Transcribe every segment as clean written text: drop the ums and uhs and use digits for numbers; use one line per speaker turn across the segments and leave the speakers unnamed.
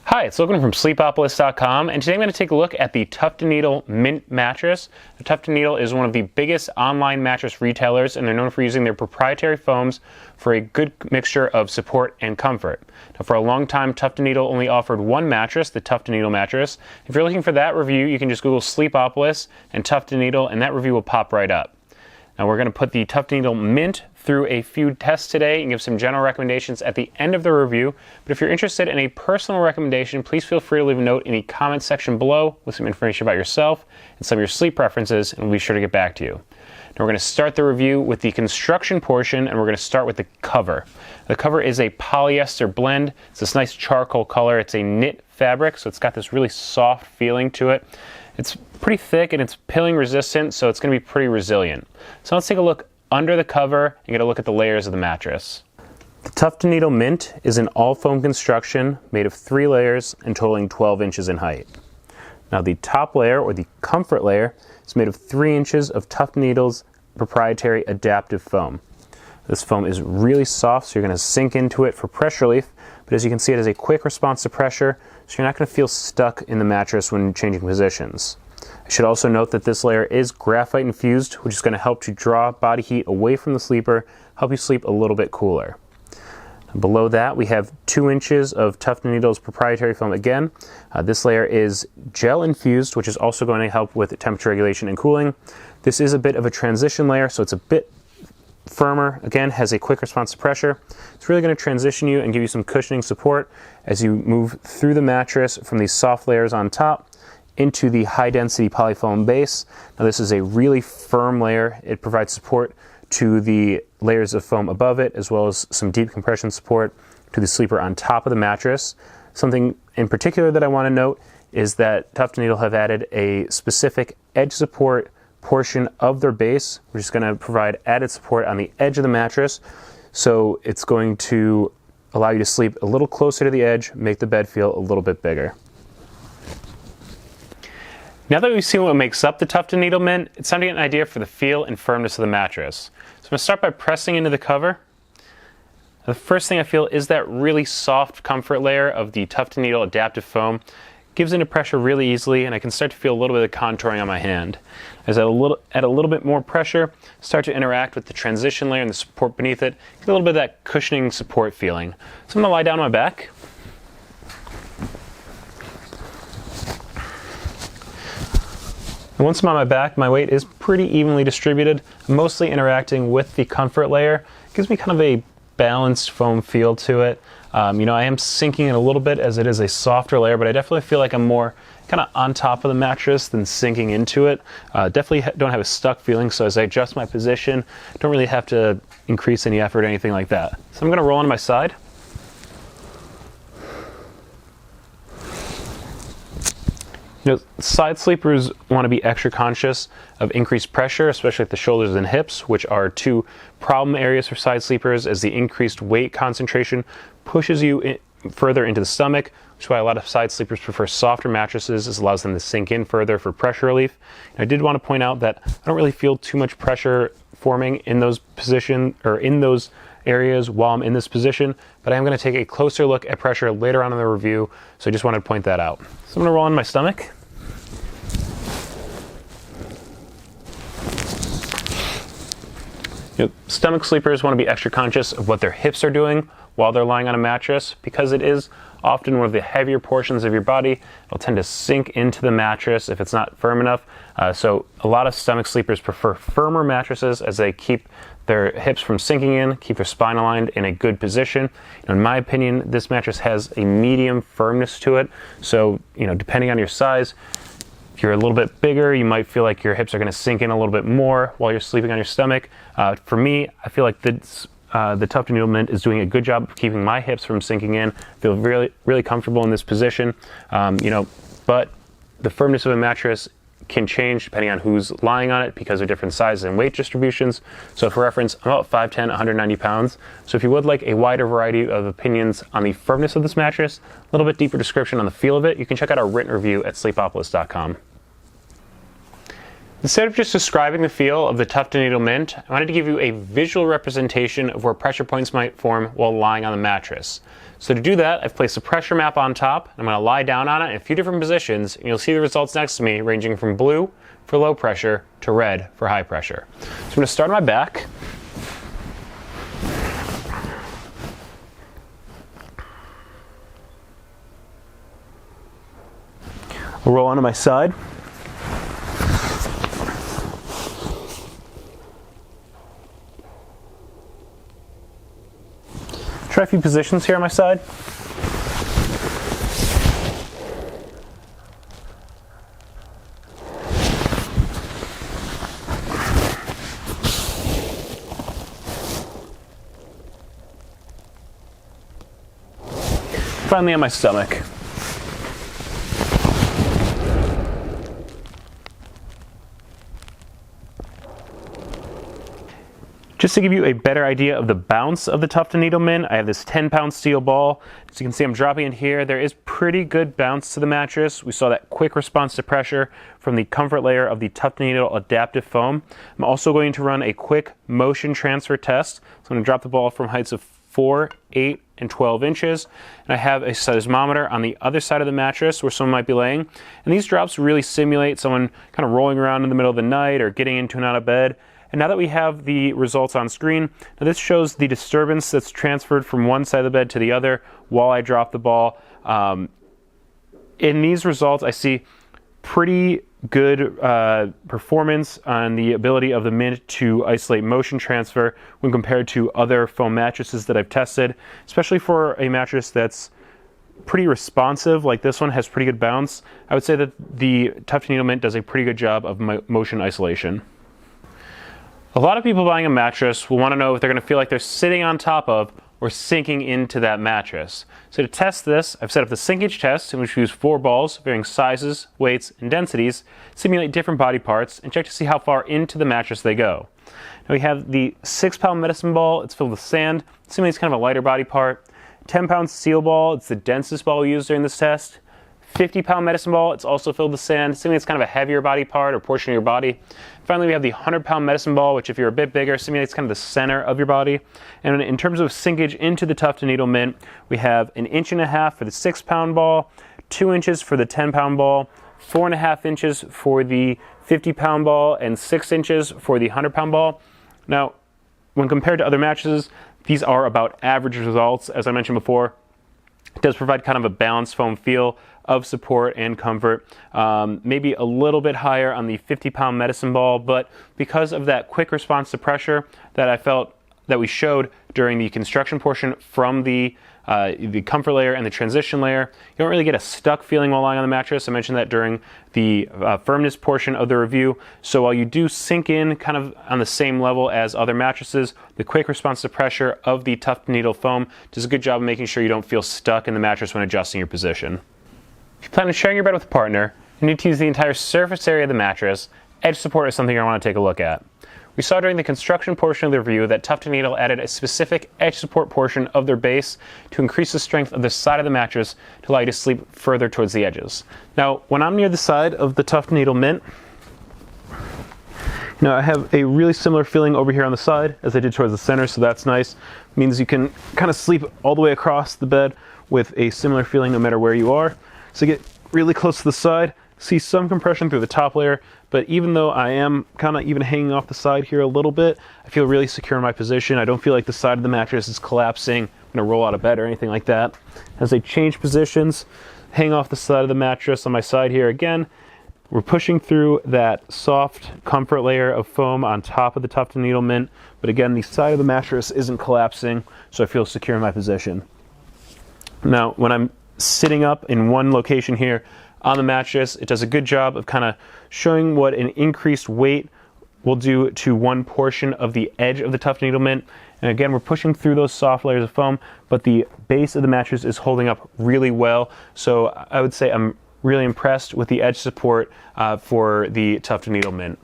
Hi, it's Logan from Sleepopolis.com, and today I'm going to take a look at the Tuft Needle Mint mattress. The Tuft Needle is one of the biggest online mattress retailers, and they're known for using their proprietary foams for a good mixture of support and comfort. Now, for a long time, Tuft Needle only offered one mattress, the Tuft Needle mattress. If you're looking for that review, you can just Google Sleepopolis and Tuft Needle, and that review will pop right up. Now, we're going to put the Tuft Needle Mint through a few tests today and give some general recommendations at the end of the review. But if you're interested in a personal recommendation, please feel free to leave a note in the comment section below with some information about yourself and some of your sleep preferences, and we'll be sure to get back to you. Now, we're going to start the review with the construction portion, and we're going to start with the cover. The cover is a polyester blend. It's this nice charcoal color. It's a knit fabric, so it's got this really soft feeling to it. It's pretty thick and it's pilling resistant, so it's going to be pretty resilient. So let's take a look under the cover and get a look at the layers of the mattress. The Tuft Needle Mint is an all-foam construction made of 3 layers and totaling 12 inches in height. Now, the top layer, or the comfort layer, is made of 3 inches of Tuft Needle's proprietary adaptive foam. This foam is really soft, so you're going to sink into it for pressure relief, but as you can see, it has a quick response to pressure, so you're not going to feel stuck in the mattress when changing positions. I should also note that this layer is graphite infused, which is going to help to draw body heat away from the sleeper, help you sleep a little bit cooler. Below that, we have 2 inches of Tuft Needle's proprietary foam again. This layer is gel infused, which is also going to help with temperature regulation and cooling. This is a bit of a transition layer, so it's a bit firmer, again, has a quick response to pressure. It's really going to transition you and give you some cushioning support as you move through the mattress from these soft layers on top into the high density polyfoam base. Now, this is a really firm layer. It provides support to the layers of foam above it, as well as some deep compression support to the sleeper on top of the mattress. Something in particular that I want to note is that Tuft Needle have added a specific edge support portion of their base, which is going to provide added support on the edge of the mattress. So it's going to allow you to sleep a little closer to the edge, make the bed feel a little bit bigger. Now that we've seen what makes up the Tuft Needle Mint, it's time to get an idea for the feel and firmness of the mattress. So I'm going to start by pressing into the cover. The first thing I feel is that really soft comfort layer of the Tuft Needle adaptive foam. Gives into pressure really easily, and I can start to feel a little bit of contouring on my hand. As I add a little bit more pressure, start to interact with the transition layer and the support beneath it, get a little bit of that cushioning support feeling. So I'm going to lie down on my back. And once I'm on my back, my weight is pretty evenly distributed, mostly interacting with the comfort layer. It gives me kind of a balanced foam feel to it. I am sinking it a little bit as it is a softer layer, but I definitely feel like I'm more kind of on top of the mattress than sinking into it. Definitely don't have a stuck feeling, so as I adjust my position, don't really have to increase any effort or anything like that. So I'm going to roll onto my side. Side sleepers want to be extra conscious of increased pressure, especially at the shoulders and hips, which are 2 problem areas for side sleepers, as the increased weight concentration pushes you further into the stomach, which is why a lot of side sleepers prefer softer mattresses. This allows them to sink in further for pressure relief. And I did want to point out that I don't really feel too much pressure forming in those areas while I'm in this position, but I am going to take a closer look at pressure later on in the review, so I just wanted to point that out. So I'm going to roll on my stomach. Stomach sleepers want to be extra conscious of what their hips are doing while they're lying on a mattress, because it is often one of the heavier portions of your body. It'll tend to sink into the mattress if it's not firm enough. So a lot of stomach sleepers prefer firmer mattresses as they keep their hips from sinking in, keep their spine aligned in a good position. In my opinion, this mattress has a medium firmness to it. So, depending on your size, if you're a little bit bigger, you might feel like your hips are going to sink in a little bit more while you're sleeping on your stomach. For me, I feel like the Tuft Needle Mint is doing a good job of keeping my hips from sinking in. I feel really, really comfortable in this position. But the firmness of a mattress can change depending on who's lying on it because of different sizes and weight distributions. So for reference, I'm about 5'10", 190 pounds. So if you would like a wider variety of opinions on the firmness of this mattress, a little bit deeper description on the feel of it, you can check out our written review at Sleepopolis.com. Instead of just describing the feel of the Tuft Needle Mint, I wanted to give you a visual representation of where pressure points might form while lying on the mattress. So to do that, I've placed a pressure map on top. I'm going to lie down on it in a few different positions, and you'll see the results next to me ranging from blue for low pressure to red for high pressure. So I'm going to start on my back. I'll roll onto my side. Try a few positions here on my side. Finally on my stomach. Just to give you a better idea of the bounce of the Tuft Needle Mint, I have this 10-pound steel ball. As you can see, I'm dropping it here. There is pretty good bounce to the mattress. We saw that quick response to pressure from the comfort layer of the Tuft Needle adaptive foam. I'm also going to run a quick motion transfer test. So I'm going to drop the ball from heights of 4, 8, and 12 inches. And I have a seismometer on the other side of the mattress where someone might be laying. And these drops really simulate someone kind of rolling around in the middle of the night or getting into and out of bed. And now that we have the results on screen, now this shows the disturbance that's transferred from one side of the bed to the other while I drop the ball. In these results, I see pretty good performance on the ability of the Mint to isolate motion transfer when compared to other foam mattresses that I've tested, especially for a mattress that's pretty responsive, like this one has pretty good bounce. I would say that the Tuft Needle Mint does a pretty good job of motion isolation. A lot of people buying a mattress will want to know if they're going to feel like they're sitting on top of or sinking into that mattress. So to test this, I've set up the Sinkage test, in which we use 4 balls, varying sizes, weights, and densities, simulate different body parts, and check to see how far into the mattress they go. Now we have the 6-pound medicine ball. It's filled with sand, simulates kind of a lighter body part. 10-pound steel ball, it's the densest ball we used during this test. 50-pound medicine ball, it's also filled with sand, simulates kind of a heavier body part or portion of your body. Finally, we have the 100-pound medicine ball, which if you're a bit bigger, simulates kind of the center of your body. And in terms of sinkage into the Tuft Needle Mint, we have 1.5 inches for the 6-pound ball, 2 inches for the 10-pound ball, 4.5 inches for the 50-pound ball, and 6 inches for the 100-pound ball. Now, when compared to other mattresses, these are about average results. As I mentioned before, it does provide kind of a balanced foam feel of support and comfort. Maybe a little bit higher on the 50-pound medicine ball, but because of that quick response to pressure that I felt that we showed during the construction portion from the comfort layer and the transition layer, you don't really get a stuck feeling while lying on the mattress. I mentioned that during the firmness portion of the review. So while you do sink in kind of on the same level as other mattresses, the quick response to pressure of the Tuft Needle foam does a good job of making sure you don't feel stuck in the mattress when adjusting your position. If you plan on sharing your bed with a partner, you need to use the entire surface area of the mattress. Edge support is something I want to take a look at. We saw during the construction portion of the review that Tuft Needle added a specific edge support portion of their base to increase the strength of the side of the mattress to allow you to sleep further towards the edges. Now, when I'm near the side of the Tuft Needle Mint, I have a really similar feeling over here on the side as I did towards the center, so that's nice. It means you can kind of sleep all the way across the bed with a similar feeling no matter where you are. So get really close to the side, see some compression through the top layer, but even though I am kind of even hanging off the side here a little bit, I feel really secure in my position. I don't feel like the side of the mattress is collapsing, I'm going to roll out of bed or anything like that. As I change positions, hang off the side of the mattress on my side here again, we're pushing through that soft comfort layer of foam on top of the Tuft Needle Mint, but again, the side of the mattress isn't collapsing, so I feel secure in my position. Now, when I'm sitting up in one location here on the mattress, it does a good job of kind of showing what an increased weight will do to one portion of the edge of the Tuft Needle Mint. And again, we're pushing through those soft layers of foam, but the base of the mattress is holding up really well. So I would say I'm really impressed with the edge support for the Tuft Needle Mint.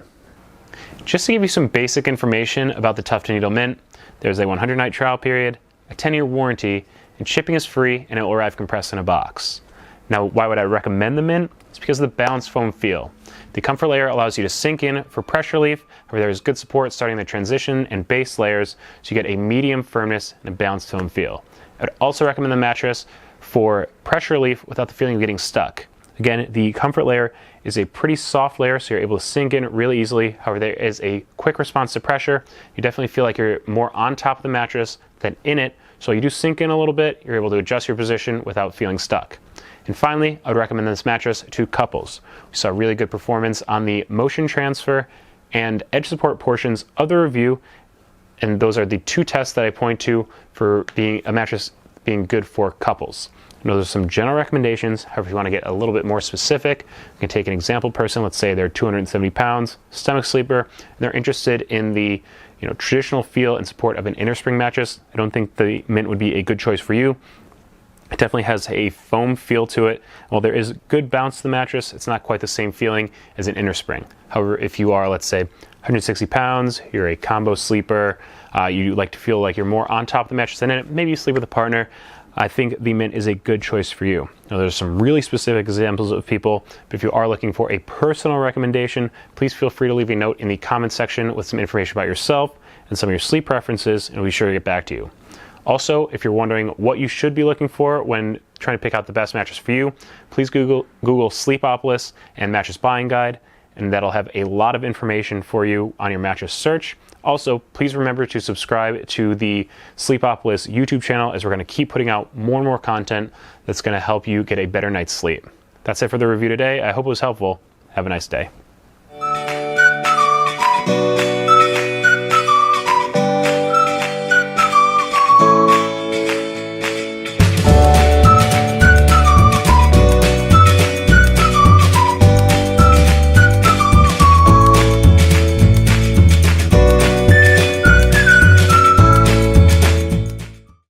Just to give you some basic information about the Tuft Needle Mint, there's a 100-night trial period, a 10-year warranty, and shipping is free, and it will arrive compressed in a box. Now, why would I recommend the Mint? It's because of the balanced foam feel. The comfort layer allows you to sink in for pressure relief. However, there is good support starting the transition and base layers, so you get a medium firmness and a balanced foam feel. I would also recommend the mattress for pressure relief without the feeling of getting stuck. Again, the comfort layer is a pretty soft layer, so you're able to sink in really easily. However, there is a quick response to pressure. You definitely feel like you're more on top of the mattress than in it, so you do sink in a little bit. You're able to adjust your position without feeling stuck. And finally, I would recommend this mattress to couples. We saw really good performance on the motion transfer and edge support portions of the review, and those are the two tests that I point to for being a mattress being good for couples. And those are some general recommendations. However, if you want to get a little bit more specific, you can take an example person. Let's say they're 270 pounds, stomach sleeper, and they're interested in the traditional feel and support of an inner spring mattress. I don't think the Mint would be a good choice for you. It definitely has a foam feel to it. While there is good bounce to the mattress, it's not quite the same feeling as an inner spring. However, if you are, let's say, 160 pounds, you're a combo sleeper, you like to feel like you're more on top of the mattress than in it, maybe you sleep with a partner, I think the Mint is a good choice for you. Now, there's some really specific examples of people, but if you are looking for a personal recommendation, please feel free to leave a note in the comments section with some information about yourself and some of your sleep preferences, and we'll be sure to get back to you. Also, if you're wondering what you should be looking for when trying to pick out the best mattress for you, please Google Sleepopolis and Mattress Buying Guide, and that'll have a lot of information for you on your mattress search. Also, please remember to subscribe to the Sleepopolis YouTube channel, as we're going to keep putting out more and more content that's going to help you get a better night's sleep. That's it for the review today. I hope it was helpful. Have a nice day.